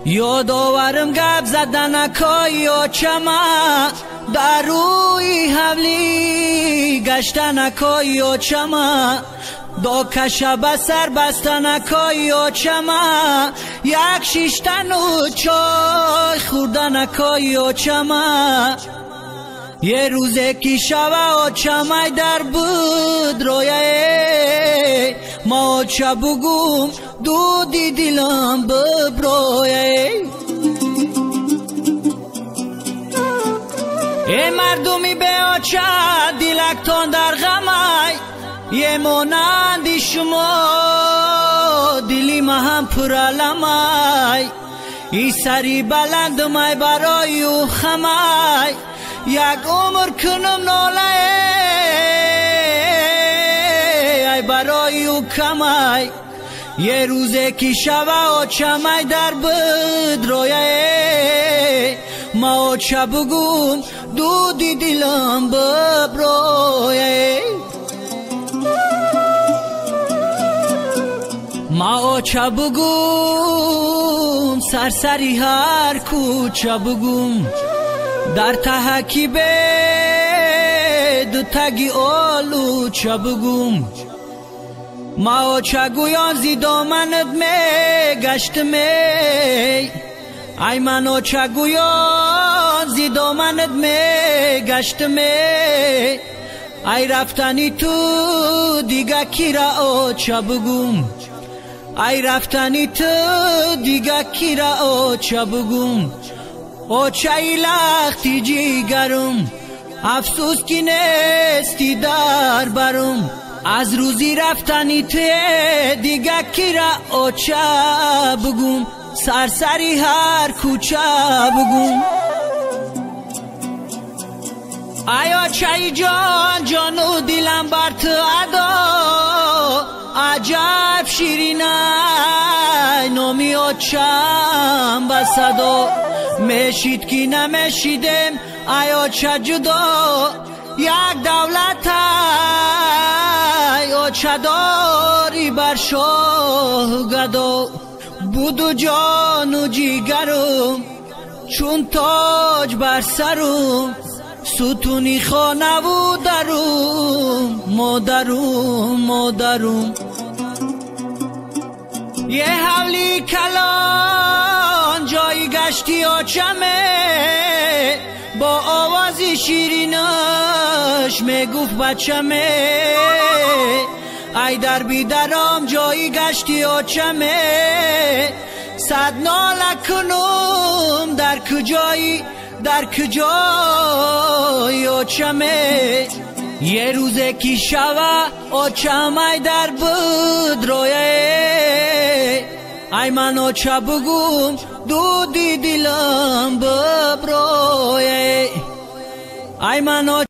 یادآورم گپ زدنکای آچما در روی حولی گشتنکای آچما دا کشب سر بستنکای آچما یک شیشتن و چای خوردنکای آچما یه روزه کی شوه آچمای در بود رویه ما آچه بگوم دودی دیلم ببرویه ای مردمی به آچه دیلکتان در غمای یه مانندی شما دلی ما هم پرالمای ای سری بلند مای برای او خمای یک عمر کنم ناله ای برای او کمای یه روزه کی شوه آچمای در بد رویه ما آچه بگوم دودی دیلم ببرویه ما آچه بگوم سرسری هر کوچه بگوم در تحکی به دو تگی آلو چه بگوم ما آچه گویان زی دامنت می گشت می ای من آچه گویان زی دامنت می گشت می ای رفتنی تو دیگه کی را آچه بگوم ای رفتنی تو دیگه کی را آچه بگوم آچه ای لختی جیگرم افسوس کی نیستی در برم از روزی رفتنی توی دیگه کی را آچه بگوم سرسری هر کوچه بگوم ای آچه ای جان جانو دیلم بر تو ادا عجب شیرینه نامی آچم بسدا میشید کی نمیشیدم ای آچه جدا یک دولت ای آچه داری بر شاه گدا بودو جان و جیگرم چون تاج بر سرم ستونی خانه و درم مادرم یه حولی کلان جایی گشتی آچمه با آوازی شیرینش میگفت بچمه ای در بیدرم جایی گشتی آچمه صد ناله کنم در کجای آچمه یه روزه کی شوه آچمای در بود رویه ای من آچه بگوم دودی دیلم ببرویه ای من